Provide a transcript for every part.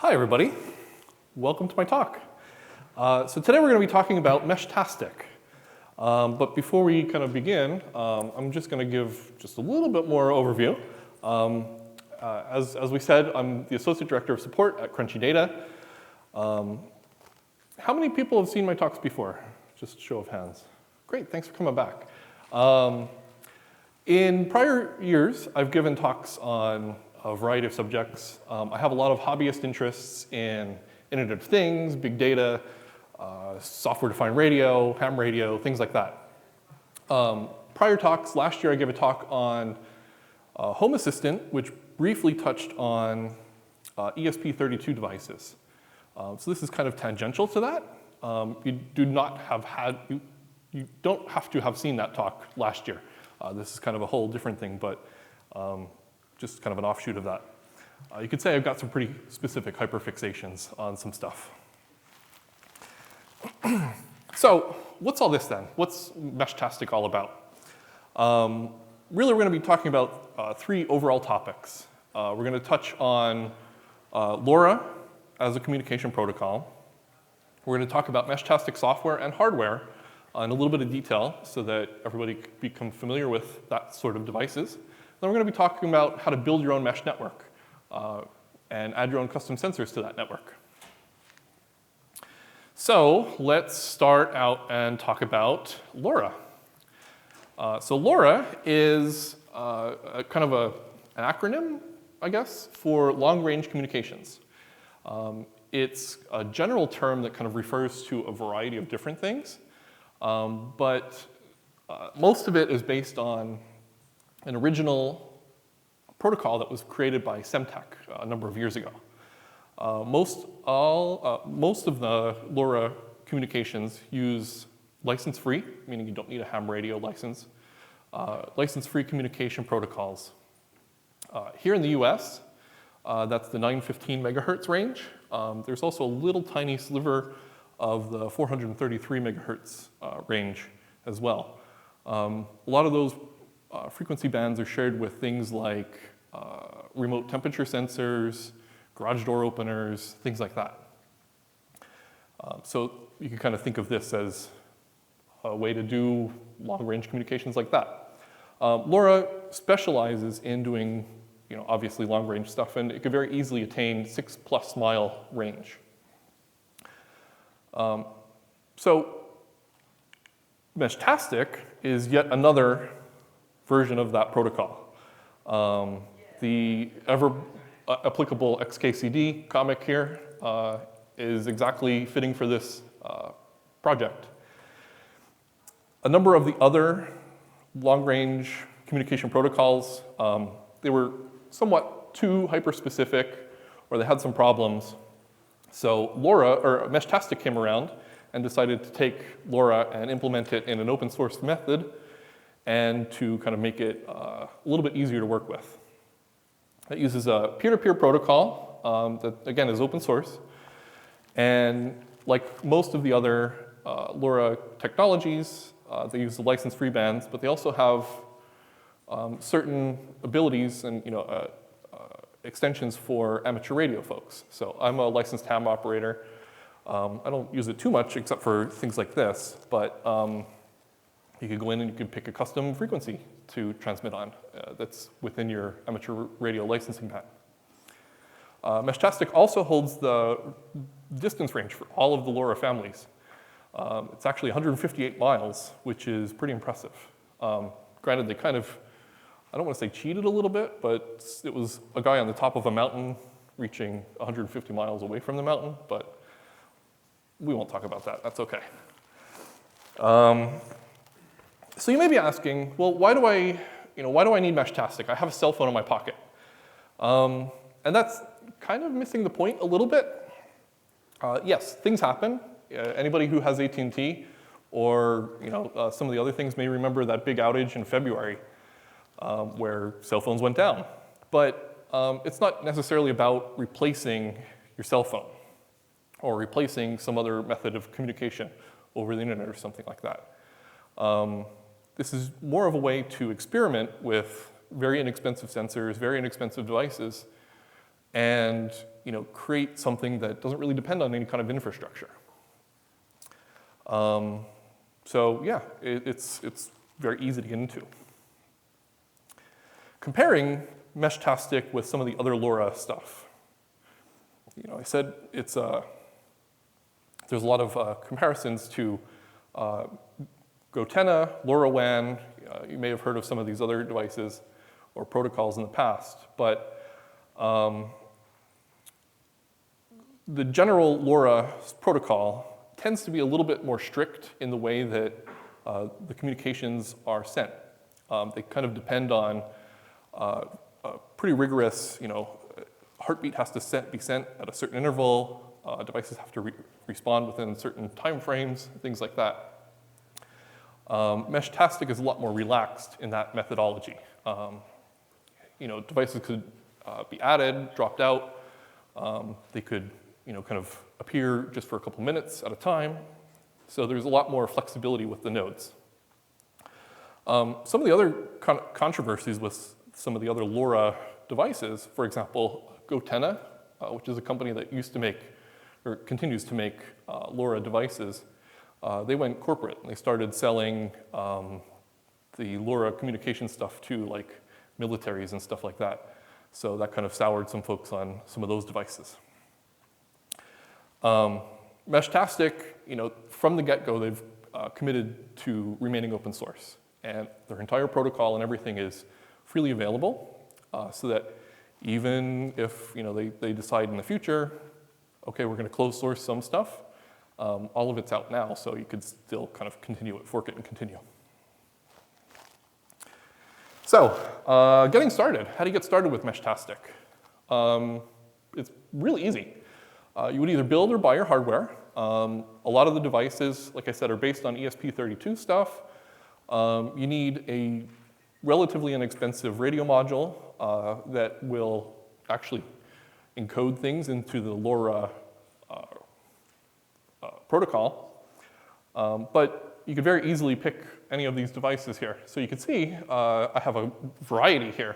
Hi, everybody. Welcome to my talk. So today we're going to be talking about Meshtastic. But before we kind of begin, I'm just going to give just a little bit more overview. As we said, I'm the Associate Director of Support at Crunchy Data. How many people have seen my talks before? Just show of hands. Great, thanks for coming back. In prior years, I've given talks on a variety of subjects. I have a lot of hobbyist interests in Internet of Things, big data, software-defined radio, ham radio, things like that. Prior talks, last year I gave a talk on Home Assistant, which briefly touched on ESP32 devices. So this is kind of tangential to that. You don't have to have seen that talk last year. This is kind of a whole different thing, but just kind of an offshoot of that. You could say I've got some pretty specific hyperfixations on some stuff. So what's all this then? What's Meshtastic all about? Really, we're going to be talking about three overall topics. We're going to touch on LoRa as a communication protocol. We're going to talk about Meshtastic software and hardware in a little bit of detail so that everybody can become familiar with that sort of devices. Then we're going to be talking about how to build your own mesh network and add your own custom sensors to that network. So let's start out and talk about LoRa. So LoRa is kind of an acronym, I guess, for long-range communications. It's a general term that kind of refers to a variety of different things, but most of it is based on an original protocol that was created by Semtech a number of years ago. Most of the LoRa communications use license-free, meaning you don't need a ham radio license, license-free communication protocols. Here in the US, that's the 915 megahertz range. There's also a little tiny sliver of the 433 megahertz range as well. A lot of those frequency bands are shared with things like remote temperature sensors, garage door openers, things like that. So you can kind of think of this as a way to do long-range communications like that. LoRa specializes in doing, obviously long-range stuff, and it could very easily attain 6+ mile range. So Meshtastic is yet another version of that protocol. The ever applicable XKCD comic here is exactly fitting for this project. A number of the other long-range communication protocols, they were somewhat too hyper-specific, or they had some problems. So Meshtastic came around and decided to take LoRa and implement it in an open source method and to kind of make it a little bit easier to work with. It uses a peer-to-peer protocol that, again, is open source. And like most of the other LoRa technologies, they use the license-free bands, but they also have certain abilities and extensions for amateur radio folks. So I'm a licensed ham operator. I don't use it too much except for things like this, but you could go in and you could pick a custom frequency to transmit on that's within your amateur radio licensing patent. Meshtastic also holds the distance range for all of the LoRa families. It's actually 158 miles, which is pretty impressive. Granted, they kind of, I don't want to say cheated a little bit, but it was a guy on the top of a mountain reaching 150 miles away from the mountain, but we won't talk about that. That's okay. So you may be asking, well, why do I need Meshtastic? I have a cell phone in my pocket. And that's kind of missing the point a little bit. Yes, things happen. Anybody who has AT&T or some of the other things may remember that big outage in February where cell phones went down. But it's not necessarily about replacing your cell phone or replacing some other method of communication over the internet or something like that. This is more of a way to experiment with very inexpensive sensors, very inexpensive devices, and create something that doesn't really depend on any kind of infrastructure. So yeah, it's very easy to get into. Comparing Meshtastic with some of the other LoRa stuff. I said there's a lot of comparisons to Gotenna, LoRaWAN. You may have heard of some of these other devices or protocols in the past, but the general LoRa protocol tends to be a little bit more strict in the way that the communications are sent. They kind of depend on a pretty rigorous, heartbeat has to be sent at a certain interval. Devices have to respond within certain time frames, things like that. Meshtastic is a lot more relaxed in that methodology. Devices could be added, dropped out. They could, kind of appear just for a couple minutes at a time. So there's a lot more flexibility with the nodes. Some of the other controversies with some of the other LoRa devices, for example, Gotenna, which is a company that used to make, or continues to make LoRa devices, they went corporate and they started selling the LoRa communication stuff to like militaries and stuff like that. So that kind of soured some folks on some of those devices. Meshtastic, from the get-go, they've committed to remaining open source, and their entire protocol and everything is freely available, so that even if they decide in the future, okay, we're going to close source some stuff, all of it's out now, so you could still kind of continue it, fork it, and continue. So, getting started. How do you get started with Meshtastic? It's really easy. You would either build or buy your hardware. A lot of the devices, like I said, are based on ESP32 stuff. You need a relatively inexpensive radio module that will actually encode things into the LoRa protocol. But you could very easily pick any of these devices here. So you can see I have a variety here.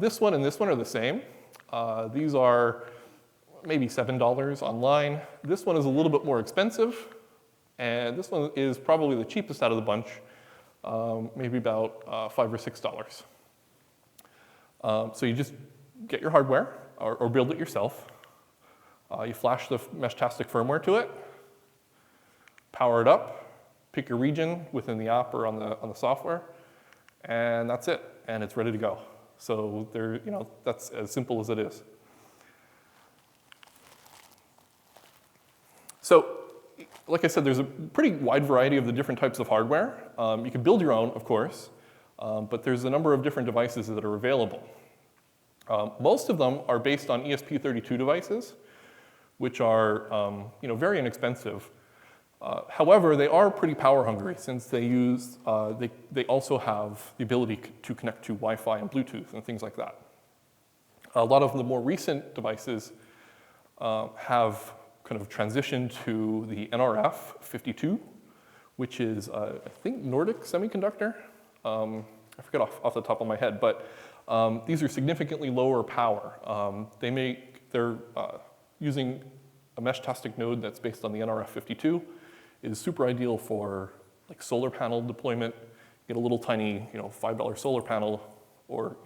This one and this one are the same. These are maybe $7 online. This one is a little bit more expensive, and this one is probably the cheapest out of the bunch, maybe about $5 or $6. So you just get your hardware or build it yourself. You flash the Meshtastic firmware to it, power it up, pick your region within the app or on the software, and that's it, and it's ready to go. So that's as simple as it is. So, like I said, there's a pretty wide variety of the different types of hardware. You can build your own, of course, but there's a number of different devices that are available. Most of them are based on ESP32 devices, which are very inexpensive. However, they are pretty power hungry since they also have the ability to connect to Wi-Fi and Bluetooth and things like that. A lot of the more recent devices have kind of transitioned to the NRF52, which is, I think, Nordic Semiconductor. I forget off the top of my head, but these are significantly lower power. They're using a Meshtastic node that's based on the NRF52. Is super ideal for like solar panel deployment. Get a little tiny, $5 solar panel, or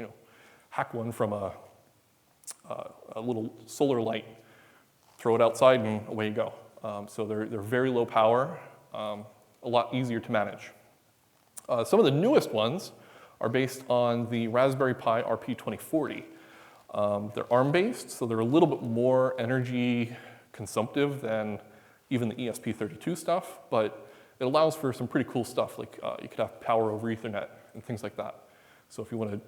hack one from a little solar light, throw it outside, and away you go. So they're very low power, a lot easier to manage. Some of the newest ones are based on the Raspberry Pi RP2040. They're ARM-based, so they're a little bit more energy consumptive than even the ESP32 stuff, but it allows for some pretty cool stuff, like you could have power over Ethernet and things like that. So if you want to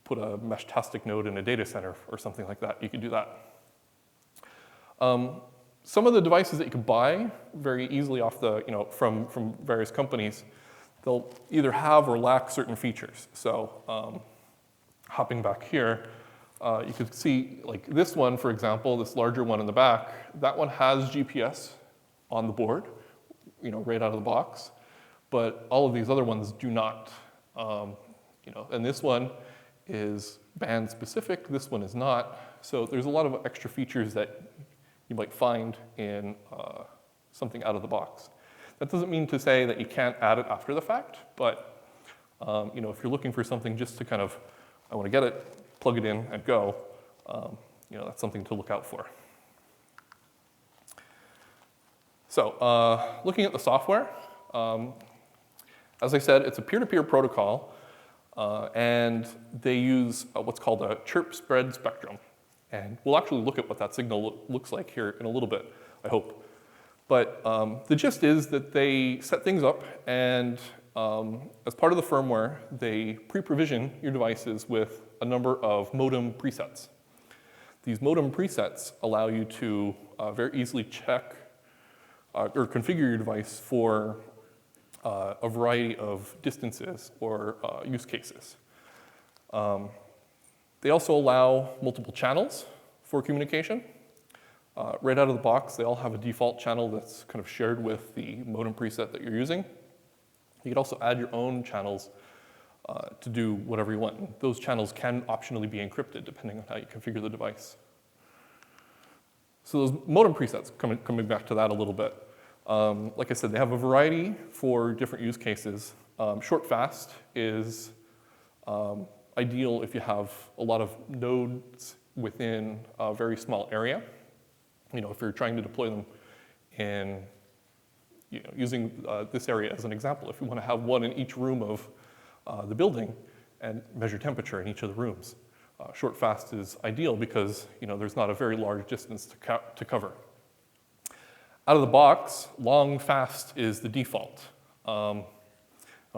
put a Meshtastic node in a data center or something like that, you could do that. Some of the devices that you can buy very easily off from various companies, they'll either have or lack certain features. So hopping back here, you could see like this one, for example, this larger one in the back, that one has GPS on the board, right out of the box, but all of these other ones do not. And this one is band specific, this one is not. So there's a lot of extra features that you might find in something out of the box. That doesn't mean to say that you can't add it after the fact, but if you're looking for something just to kind of, I want to get it, plug it in and go, that's something to look out for. So looking at the software, as I said, it's a peer-to-peer protocol, and they use what's called a chirp spread spectrum. And we'll actually look at what that signal looks like here in a little bit, I hope. But the gist is that they set things up, and as part of the firmware, they pre-provision your devices with a number of modem presets. These modem presets allow you to very easily check or configure your device for a variety of distances or use cases. They also allow multiple channels for communication. Right out of the box, they all have a default channel that's kind of shared with the modem preset that you're using. You can also add your own channels to do whatever you want. Those channels can optionally be encrypted depending on how you configure the device. So those modem presets, coming back to that a little bit, like I said, they have a variety for different use cases. Short fast is ideal if you have a lot of nodes within a very small area. If you're trying to deploy them in, using this area as an example, if you want to have one in each room of the building and measure temperature in each of the rooms, short fast is ideal because there's not a very large distance to cover. Out of the box, long fast is the default. I'll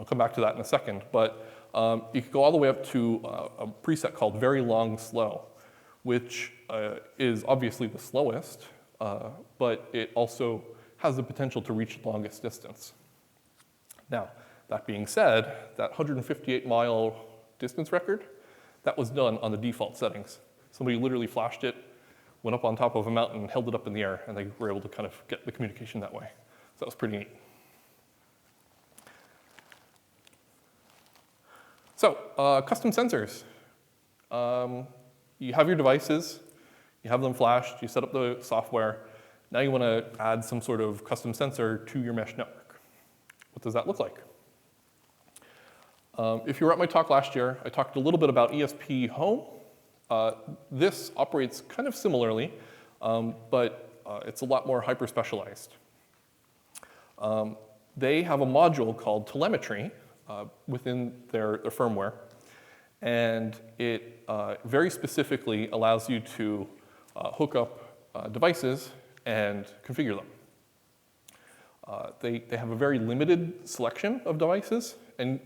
come back to that in a second, but you can go all the way up to a preset called very long slow, which is obviously the slowest, but it also has the potential to reach the longest distance. Now, that being said, that 158-mile distance record, that was done on the default settings. Somebody literally flashed it, went up on top of a mountain, held it up in the air, and they were able to kind of get the communication that way. So that was pretty neat. So, custom sensors. You have your devices, you have them flashed, you set up the software. Now you want to add some sort of custom sensor to your mesh network. What does that look like? If you were at my talk last year, I talked a little bit about ESP Home. This operates kind of similarly, but it's a lot more hyper-specialized. They have a module called telemetry within their firmware, and it very specifically allows you to hook up devices and configure them. They have a very limited selection of devices, and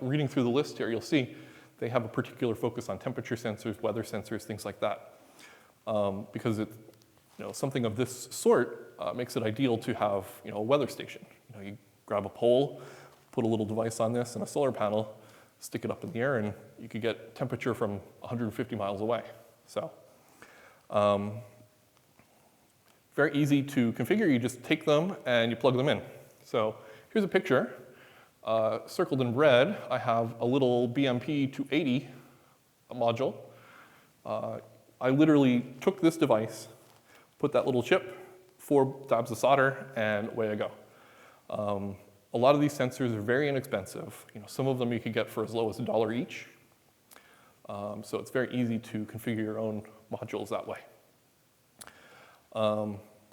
reading through the list here, you'll see they have a particular focus on temperature sensors, weather sensors, things like that, because something of this sort makes it ideal to have a weather station. You grab a pole, put a little device on this and a solar panel, stick it up in the air, and you could get temperature from 150 miles away. So, very easy to configure. You just take them and you plug them in. So here's a picture. Circled in red, I have a little BMP 280 module. I literally took this device, put that little chip, 4 dabs of solder, and away I go. A lot of these sensors are very inexpensive. Some of them you could get for as low as $1 each. So it's very easy to configure your own modules that way.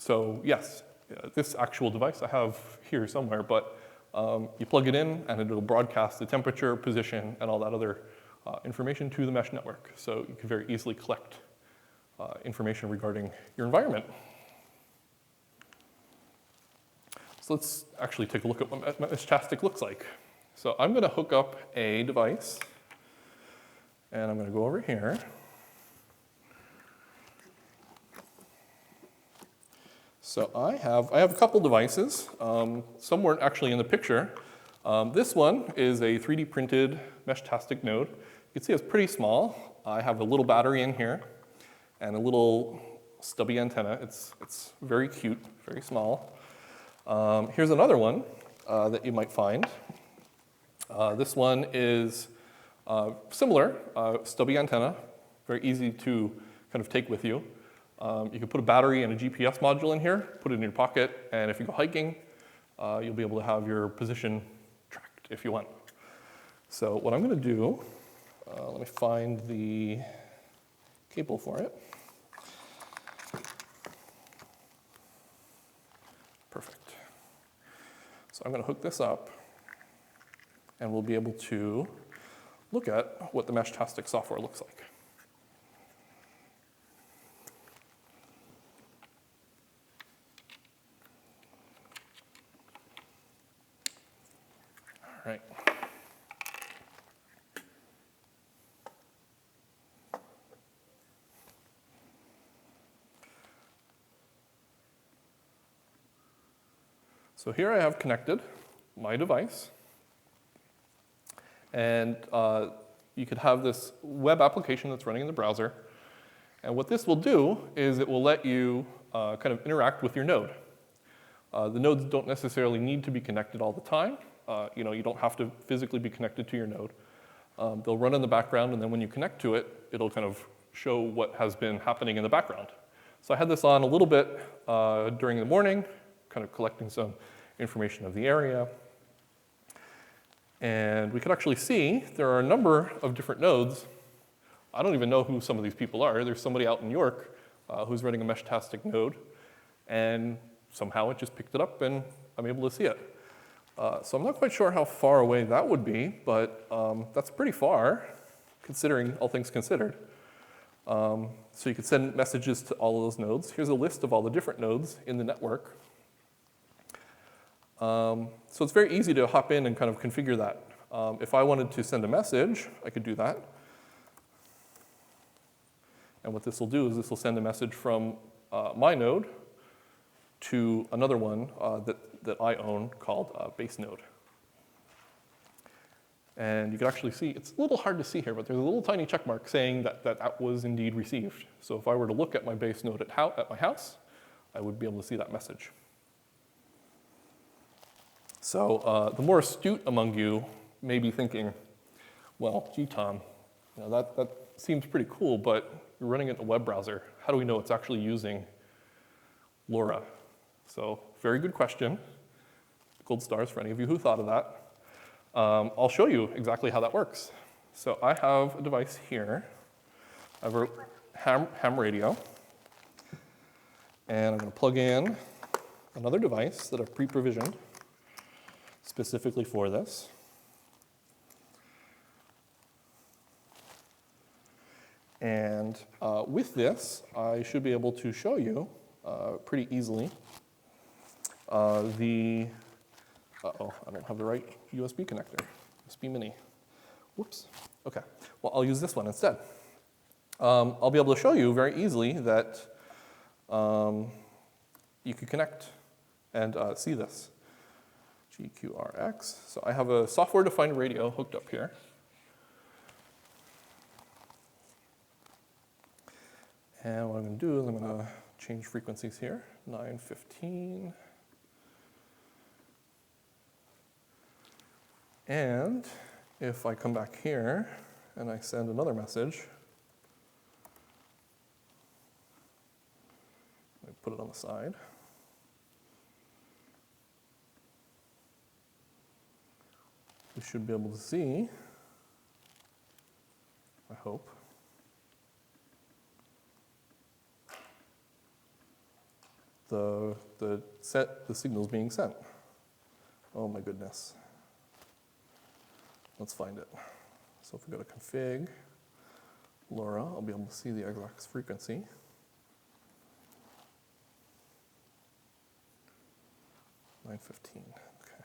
So yes, this actual device I have here somewhere, but you plug it in and it'll broadcast the temperature, position, and all that other information to the mesh network. So you can very easily collect information regarding your environment. So let's actually take a look at what Meshtastic looks like. So I'm going to hook up a device, and I'm going to go over here. So I have a couple devices. Some weren't actually in the picture. This one is a 3D printed Meshtastic node. You can see it's pretty small. I have a little battery in here and a little stubby antenna. It's very cute, very small. Here's another one that you might find. This one is Similar, stubby antenna, very easy to kind of take with you. You can put a battery and a GPS module in here, put it in your pocket, and if you go hiking, you'll be able to have your position tracked if you want. So what I'm going to do, let me find the cable for it. Perfect. So I'm going to hook this up, and we'll be able to look at what the Meshtastic software looks like. All right. So here I have connected my device. And you could have this web application that's running in the browser. And what this will do is it will let you kind of interact with your node. The nodes don't necessarily need to be connected all the time. You don't have to physically be connected to your node. They'll run in the background, and then when you connect to it, it'll kind of show what has been happening in the background. So I had this on a little bit during the morning, kind of collecting some information of the area. And we could actually see there are a number of different nodes. I don't even know who some of these people are. There's somebody out in York who's running a Meshtastic node, and somehow it just picked it up, and I'm able to see it. So I'm not quite sure how far away that would be, but that's pretty far, considering all things considered. So you could send messages to all of those nodes. Here's a list of all the different nodes in the network. So it's very easy to hop in and kind of configure that. If I wanted to send a message, I could do that. And what this will do is this will send a message from my node to another one that I own called base node. And you can actually see, it's a little hard to see here, but there's a little tiny check mark saying that was indeed received. So if I were to look at my base node at my house, I would be able to see that message. So the more astute among you may be thinking, well, gee, Tom, that seems pretty cool, but you're running it in a web browser. How do we know it's actually using LoRa? So very good question. Gold stars for any of you who thought of that. I'll show you exactly how that works. So I have a device here. I have a ham radio. And I'm going to plug in another device that I've pre-provisioned specifically for this. And with this, I should be able to show you pretty easily uh-oh, I don't have the right USB connector, USB mini. Whoops, okay. Well, I'll use this one instead. I'll be able to show you very easily that you can connect and see this. GQRX. So I have a software-defined radio hooked up here. And what I'm going to do is I'm going to change frequencies here, 915. And if I come back here and I send another message, I put it on the side. We should be able to see, I hope, the signals being sent. Oh my goodness. Let's find it. So if we go to config, LoRa, I'll be able to see the exact frequency. $915, okay.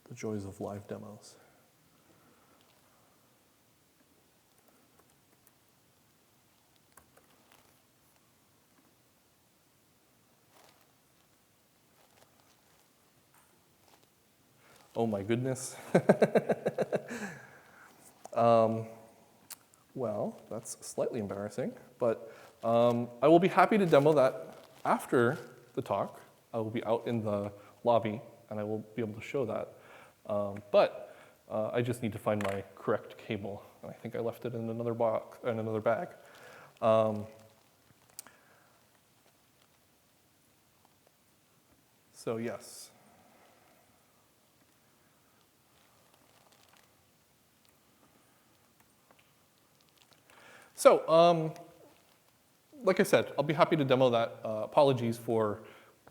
The joys of live demos. Oh my goodness. Well, that's slightly embarrassing, but I will be happy to demo that after the talk. I will be out in the lobby and I will be able to show that. But I just need to find my correct cable. And I think I left it in another box, in another bag. So yes. So like I said, I'll be happy to demo that. Apologies for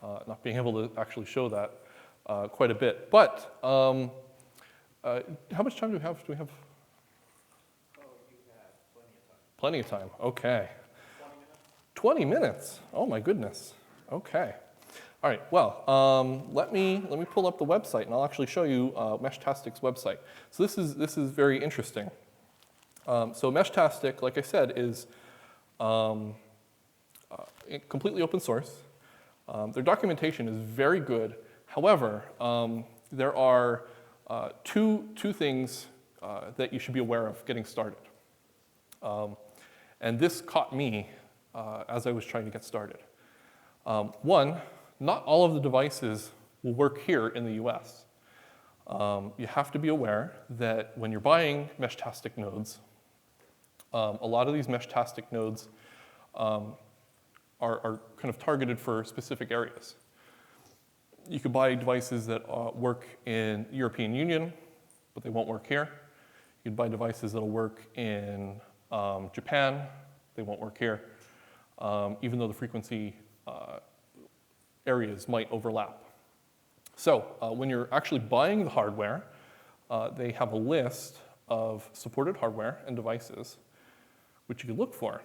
not being able to actually show that quite a bit. But how much time do we have? Do we have? Oh, you have plenty of time. Plenty of time. Okay. 20 minutes? 20 minutes. Oh my goodness. Okay. All right. Well, let me pull up the website, and I'll actually show you Meshtastic's website. So this is very interesting. So Meshtastic, like I said, is completely open source. Their documentation is very good. However, there are two things that you should be aware of getting started. And this caught me as I was trying to get started. One, not all of the devices will work here in the US. You have to be aware that when you're buying Meshtastic nodes, a lot of these Meshtastic nodes are kind of targeted for specific areas. You could buy devices that work in European Union, but they won't work here. You could buy devices that'll work in Japan, they won't work here, even though the frequency areas might overlap. So when you're actually buying the hardware, they have a list of supported hardware and devices which you can look for.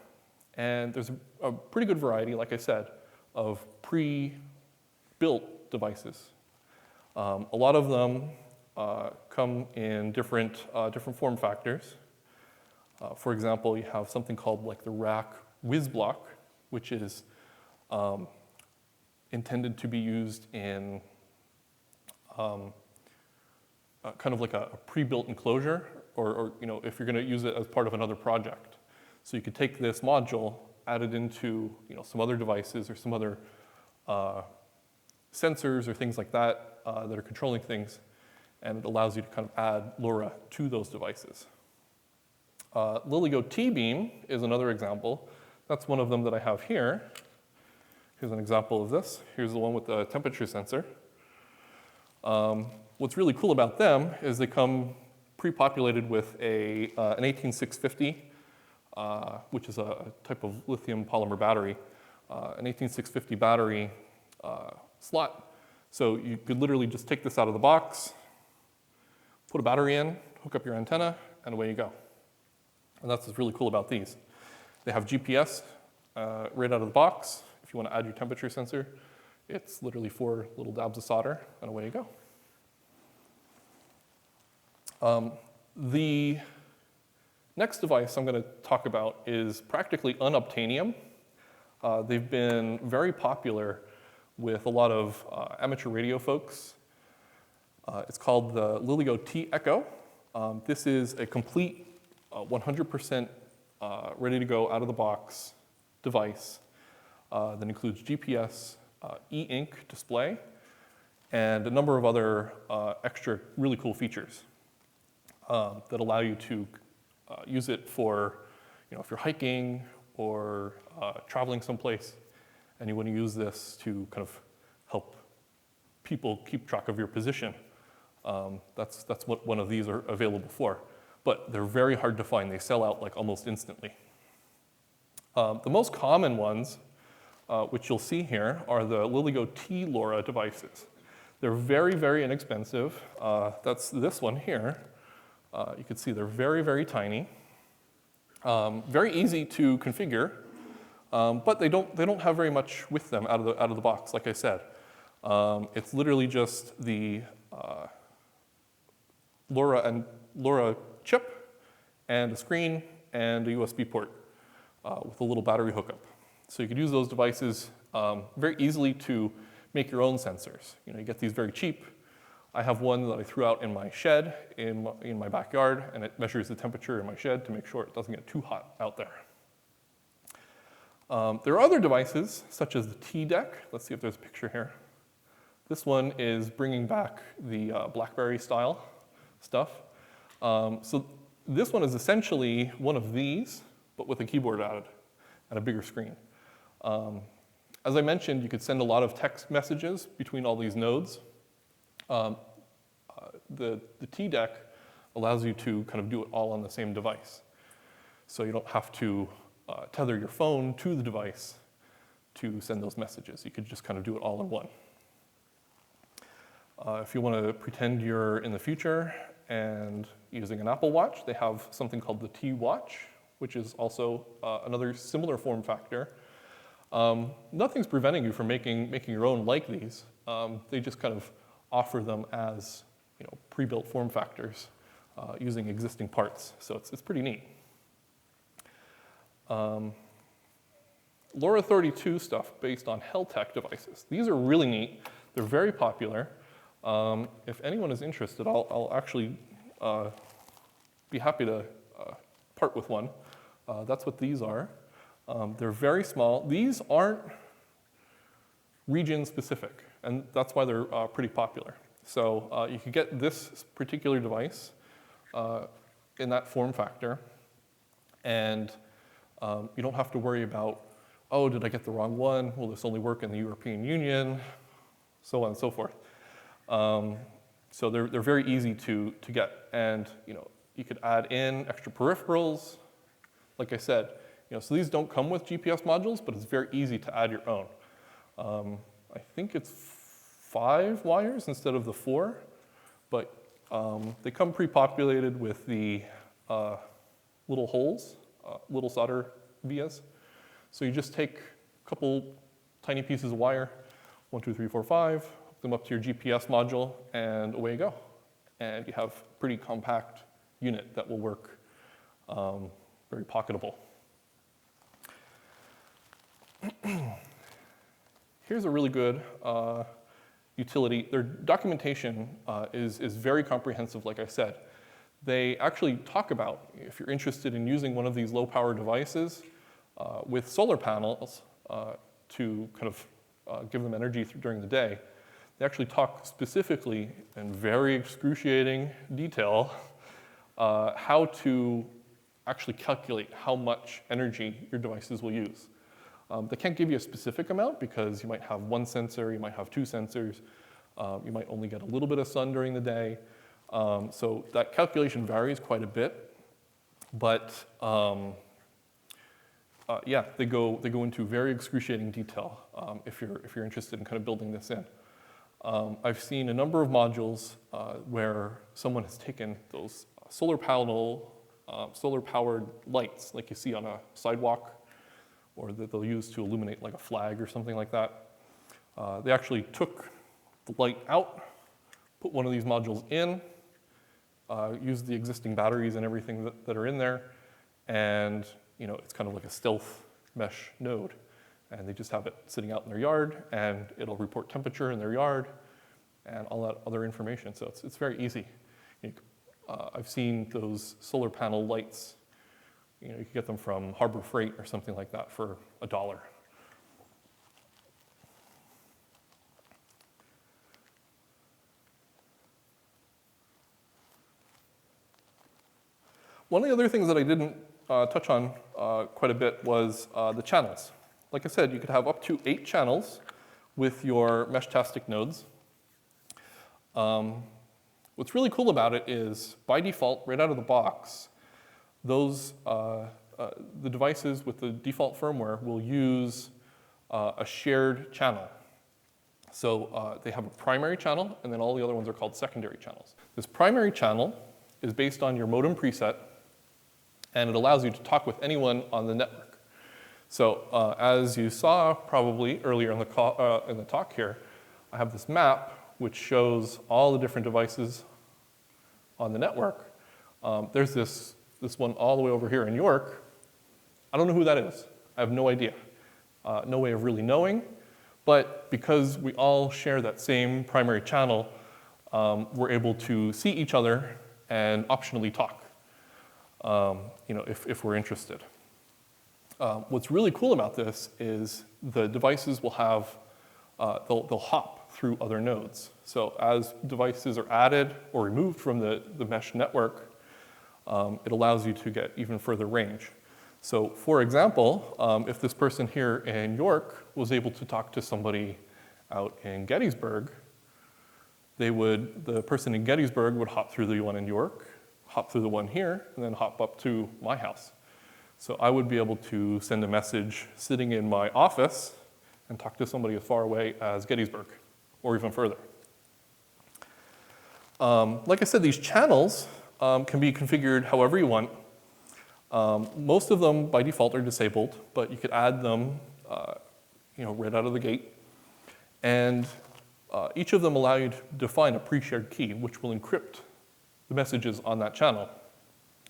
And there's a pretty good variety, like I said, of pre-built devices. A lot of them come in different form factors. For example, you have something called like the rack whiz block, which is intended to be used in kind of like a pre-built enclosure, or you know, if you're going to use it as part of another project. So you could take this module, add it into some other devices or some other sensors or things like that that are controlling things, and it allows you to kind of add LoRa to those devices. LilyGo T-beam is another example. That's one of them that I have here. Here's an example of this. Here's the one with the temperature sensor. What's really cool about them is they come pre-populated with an 18650, which is a type of lithium polymer battery, an 18650 battery slot. So you could literally just take this out of the box, put a battery in, hook up your antenna, and away you go. And that's what's really cool about these. They have GPS right out of the box. If you want to add your temperature sensor, it's literally 4 little dabs of solder, and away you go. The next device I'm going to talk about is practically unobtainium. They've been very popular with a lot of amateur radio folks. It's called the LilyGo T-Echo. This is a complete 100% ready to go out of the box device that includes GPS, e-ink display, and a number of other extra really cool features that allow you to use it for, if you're hiking or traveling someplace and you want to use this to kind of help people keep track of your position. That's what one of these are available for. But they're very hard to find. They sell out like almost instantly. The most common ones, which you'll see here, are the LilyGo T-LoRa devices. They're very, very inexpensive. That's this one here. You can see they're very, very tiny. Very easy to configure, but they don't have very much with them out of the box. Like I said, it's literally just the LoRa chip and a screen and a USB port with a little battery hookup. So you could use those devices very easily to make your own sensors. You get these very cheap. I have one that I threw out in my shed in my backyard, and it measures the temperature in my shed to make sure it doesn't get too hot out there. There are other devices, such as the T-Deck. Let's see if there's a picture here. This one is bringing back the BlackBerry style stuff. So this one is essentially one of these, but with a keyboard added and a bigger screen. As I mentioned, you could send a lot of text messages between all these nodes. The TDEC allows you to kind of do it all on the same device. So you don't have to tether your phone to the device to send those messages. You could just kind of do it all in one. If you want to pretend you're in the future and using an Apple Watch, they have something called the T-Watch, which is also another similar form factor. Nothing's preventing you from making your own like these. They just kind of offer them as pre-built form factors using existing parts. So it's pretty neat. LoRa 32 stuff based on Heltec devices. These are really neat. They're very popular. If anyone is interested, I'll actually be happy to part with one. That's what these are. They're very small. These aren't region specific, and that's why they're pretty popular. So you could get this particular device in that form factor, and you don't have to worry about, oh, did I get the wrong one? Will this only work in the European Union? So on and so forth. So they're very easy to get, and you could add in extra peripherals. Like I said, so these don't come with GPS modules, but it's very easy to add your own. I think it's 5 wires instead of the 4, but they come pre-populated with the little holes, little solder vias. So you just take a couple tiny pieces of wire, 1, 2, 3, 4, 5, hook them up to your GPS module, and away you go. And you have a pretty compact unit that will work very pocketable. Here's a really good utility. Their documentation is very comprehensive, like I said. They actually talk about, if you're interested in using one of these low-power devices with solar panels to kind of give them energy during the day, they actually talk specifically in very excruciating detail how to actually calculate how much energy your devices will use. They can't give you a specific amount because you might have 1 sensor, you might have 2 sensors, you might only get a little bit of sun during the day. So that calculation varies quite a bit, but yeah, they go into very excruciating detail if you're interested in kind of building this in. I've seen a number of modules where someone has taken those solar-powered lights, like you see on a sidewalk, or that they'll use to illuminate like a flag or something like that. They actually took the light out, put one of these modules in, used the existing batteries and everything that are in there, and it's kind of like a stealth mesh node. And they just have it sitting out in their yard, and it'll report temperature in their yard and all that other information. So it's very easy. I've seen those solar panel lights. You can get them from Harbor Freight or something like that for $1. One of the other things that I didn't touch on quite a bit was the channels. Like I said, you could have up to 8 channels with your Meshtastic nodes. What's really cool about it is, by default, right out of the box, those the devices with the default firmware will use a shared channel. So they have a primary channel, and then all the other ones are called secondary channels. This primary channel is based on your modem preset, and it allows you to talk with anyone on the network. So as you saw probably earlier in the talk here, I have this map which shows all the different devices on the network. There's this one all the way over here in York. I don't know who that is. I have no idea. No way of really knowing. But because we all share that same primary channel, we're able to see each other and optionally talk, if we're interested. What's really cool about this is the devices will have, they'll hop through other nodes. So as devices are added or removed from the mesh network, it allows you to get even further range. So for example, if this person here in York was able to talk to somebody out in Gettysburg, the person in Gettysburg would hop through the one in York, hop through the one here, and then hop up to my house. So I would be able to send a message sitting in my office and talk to somebody as far away as Gettysburg, or even further. Like I said, these channels can be configured however you want. Most of them, by default, are disabled, but you could add them right out of the gate. And each of them allow you to define a pre-shared key, which will encrypt the messages on that channel.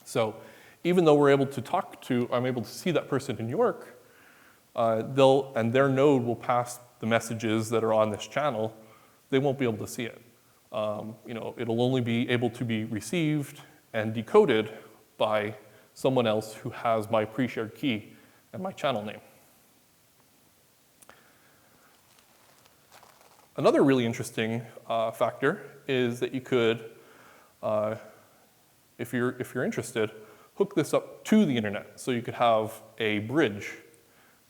So even though I'm able to see that person in York, and their node will pass the messages that are on this channel, they won't be able to see it. It'll only be able to be received and decoded by someone else who has my pre-shared key and my channel name. Another really interesting factor is that you could, if you're interested, hook this up to the internet. So you could have a bridge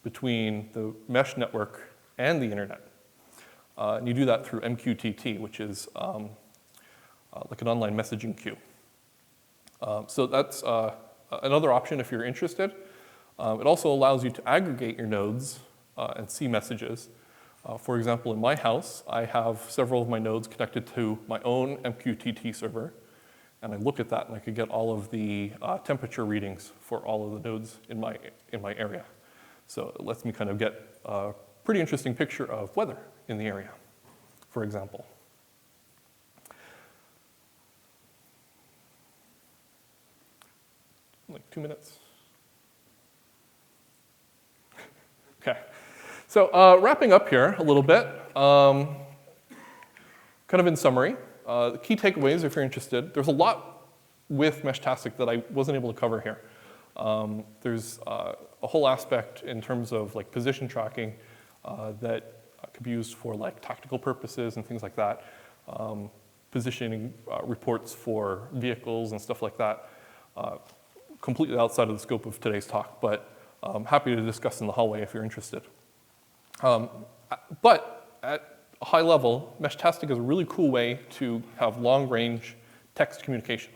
between the mesh network and the internet. And you do that through MQTT, which is like an online messaging queue. So that's another option if you're interested. It also allows you to aggregate your nodes and see messages. For example, in my house, I have several of my nodes connected to my own MQTT server. And I look at that, and I could get all of the temperature readings for all of the nodes in my area. So it lets me kind of get a pretty interesting picture of weather in the area, for example. Like 2 minutes. Okay. So wrapping up here a little bit, kind of in summary, the key takeaways, if you're interested, there's a lot with Meshtastic that I wasn't able to cover here. There's a whole aspect in terms of like position tracking that could be used for like tactical purposes and things like that. Positioning reports for vehicles and stuff like that. Completely outside of the scope of today's talk, but I'm happy to discuss in the hallway if you're interested. But at a high level, Meshtastic is a really cool way to have long-range text communication.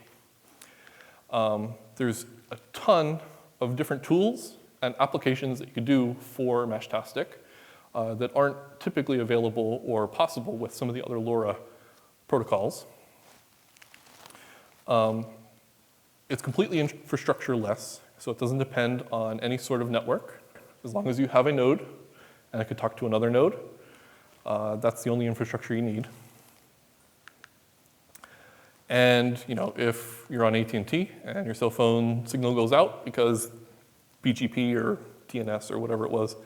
There's a ton of different tools and applications that you could do for Meshtastic that aren't typically available or possible with some of the other LoRa protocols. It's completely infrastructure-less, so it doesn't depend on any sort of network. As long as you have a node and it could talk to another node, that's the only infrastructure you need. And if you're on AT&T and your cell phone signal goes out because BGP or DNS or whatever it was,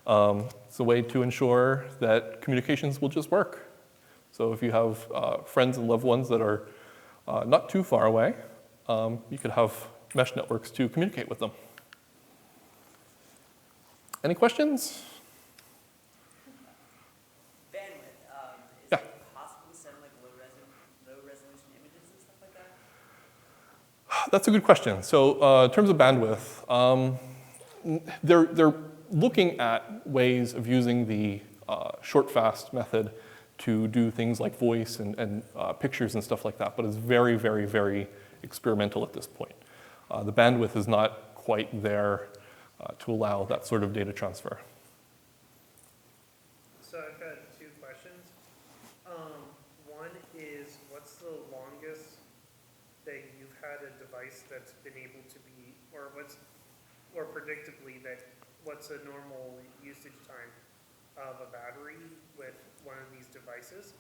it's a way to ensure that communications will just work. So if you have friends and loved ones that are not too far away, you could have mesh networks to communicate with them. Any questions? Bandwidth. Is it possible to send like low resolution images and stuff like that? That's a good question. So in terms of bandwidth, they're looking at ways of using the short fast method to do things like voice and pictures and stuff like that, but it's very, very, very experimental at this point. The bandwidth is not quite there to allow that sort of data transfer. So I've got 2 questions. One is, what's the longest that you've had a device that's been able to be, or predictably what's a normal usage time of a battery with one of these devices?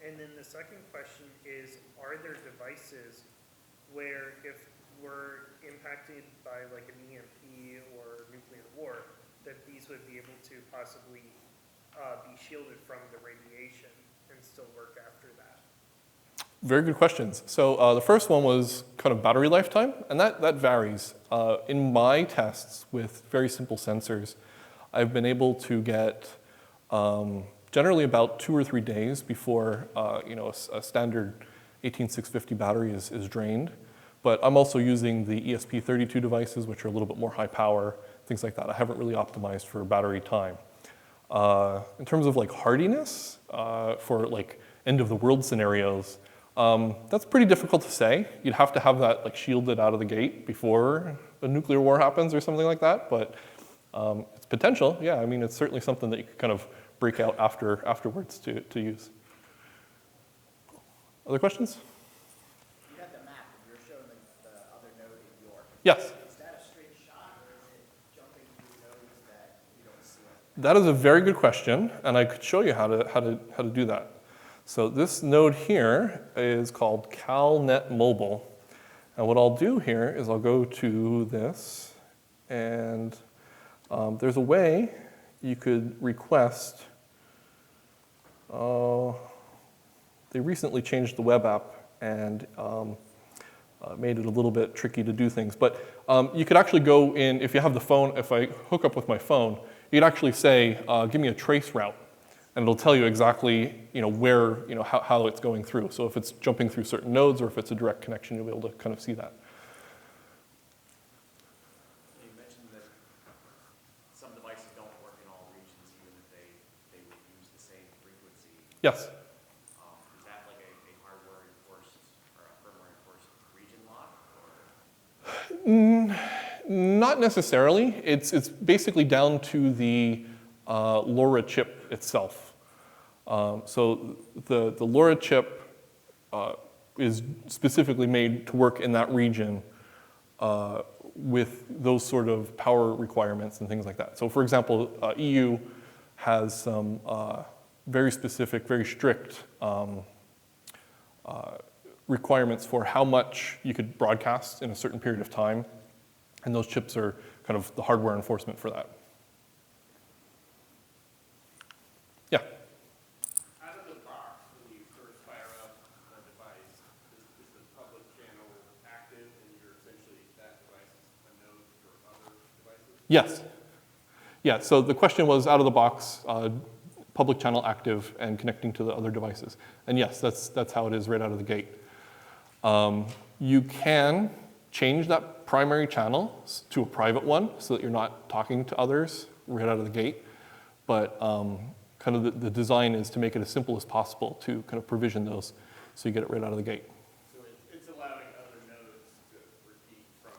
And then the second question is, are there devices where if we're impacted by like an EMP or nuclear war, that these would be able to possibly be shielded from the radiation and still work after that? Very good questions. So the first one was kind of battery lifetime, and that varies. In my tests with very simple sensors, I've been able to get generally about 2 or 3 days before a standard 18650 battery is drained. But I'm also using the ESP32 devices, which are a little bit more high power, things like that. I haven't really optimized for battery time. In terms of like hardiness for like end of the world scenarios, that's pretty difficult to say. You'd have to have that like shielded out of the gate before a nuclear war happens or something like that. But it's potential. Yeah, I mean, it's certainly something that you could kind of break out afterwards to use. Other questions? You got the map, and you're showing the other node in York. Yes. Is that a straight shot, or is it jumping through nodes that you don't see? That is a very good question, and I could show you how to do that. So this node here is called CalNet Mobile, and what I'll do here is I'll go to this, and there's a way you could request. They recently changed the web app and made it a little bit tricky to do things. But you could actually go in, if you have the phone, if I hook up with my phone, you could actually say, give me a trace route. And it'll tell you exactly where, how it's going through. So if it's jumping through certain nodes or if it's a direct connection, you'll be able to kind of see that. You mentioned that some devices don't work in all regions, even if they would use the same frequency. Yes. Is that like a hardware enforced or a firmware enforced region lock? Or? Not necessarily. It's basically down to the LoRa chip itself. So the LoRa chip is specifically made to work in that region with those sort of power requirements and things like that. So for example, EU has some very specific, very strict requirements for how much you could broadcast in a certain period of time. And those chips are kind of the hardware enforcement for that. Yeah? Out of the box, when you first fire up a device, is the public channel active and you're essentially, that device is a node for other devices? Yes. Yeah, so the question was out of the box, public channel active and connecting to the other devices. And yes, that's how it is right out of the gate. You can change that primary channel to a private one so that you're not talking to others right out of the gate. But kind of the design is to make it as simple as possible to kind of provision those so you get it right out of the gate. So it's allowing other nodes to repeat from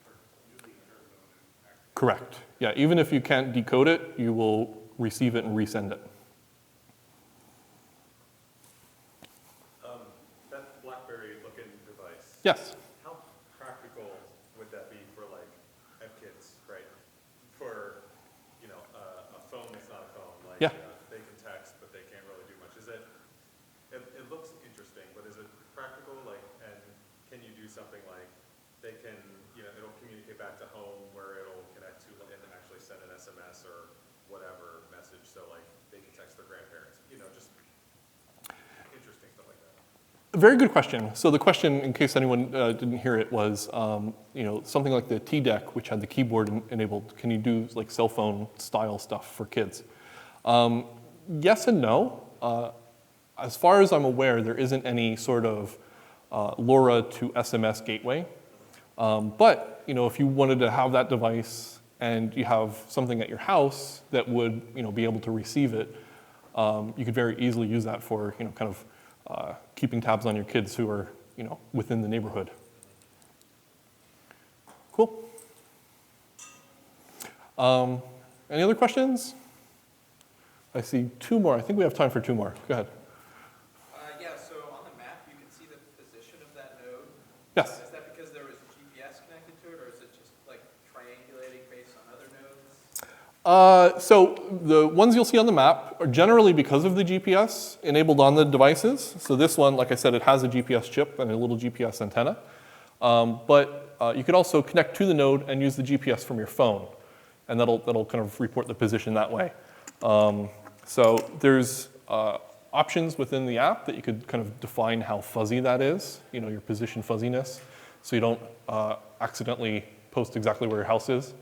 the newly inserted node and activate. Correct. Yeah, even if you can't decode it, you will receive it and resend it. That BlackBerry-looking device. Yes. How practical would that be for kids, right? For a phone that's not a phone, Yeah. They can text, but they can't really do much. It looks interesting, but is it practical? And can you do something like they can, it'll communicate back to home where it'll connect to and actually send an SMS or whatever message, so they can text their grandparents. Just interesting stuff like that. Very good question. So the question, in case anyone didn't hear it, was something like the T-Deck, which had the keyboard enabled. Can you do like cell phone style stuff for kids? Yes and no. As far as I'm aware, there isn't any sort of LoRa to SMS gateway. But if you wanted to have that device and you have something at your house that would be able to receive it, you could very easily use that for kind of keeping tabs on your kids who are within the neighborhood. Cool. Any other questions? I see 2 more. I think we have time for 2 more. Go ahead. Yeah, so on the map, you can see the position of that node. Yes. Is that because there was GPS connected to it, or is it just like triangulating based on other nodes? So the ones you'll see on the map are generally because of the GPS enabled on the devices. So this one, like I said, it has a GPS chip and a little GPS antenna. But you could also connect to the node and use the GPS from your phone. And that'll kind of report the position that way. So there's options within the app that you could kind of define how fuzzy that is, your position fuzziness, so you don't accidentally post exactly where your house is.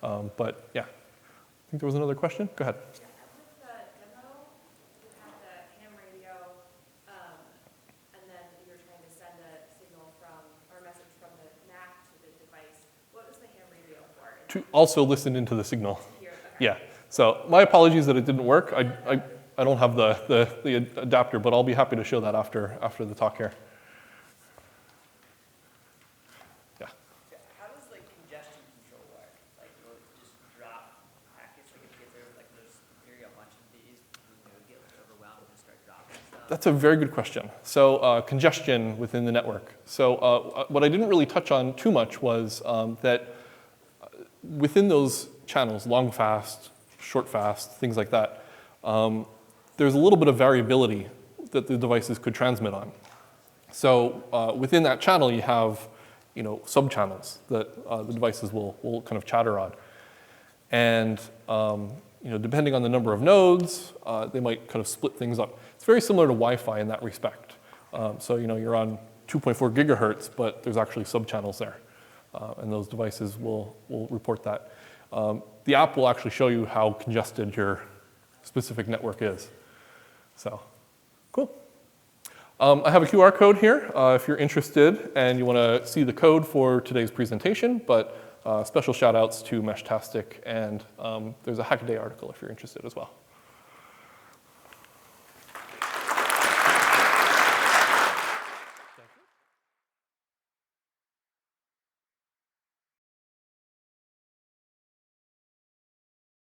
But yeah, I think there was another question. Go ahead. Yeah, with the demo, to also listen into the signal. Here, okay. Yeah. So my apologies that it didn't work. I don't have the adapter, but I'll be happy to show that after the talk here. Yeah. How does like congestion control work? Like, will it just drop packets like if there's like there's hearing a bunch of these, get like overwhelmed and just start dropping stuff? That's a very good question. So congestion within the network. So what I didn't really touch on too much was that within those channels, long fast, short fast, things like that, there's a little bit of variability that the devices could transmit on. So within that channel, you have sub-channels that the devices will kind of chatter on. And depending on the number of nodes, they might kind of split things up. It's very similar to Wi-Fi in that respect. So you're on 2.4 gigahertz, but there's actually sub-channels there. And those devices will report that. The app will actually show you how congested your specific network is. So, cool. I have a QR code here if you're interested and you want to see the code for today's presentation, but special shout outs to Meshtastic, and there's a Hackaday article if you're interested as well.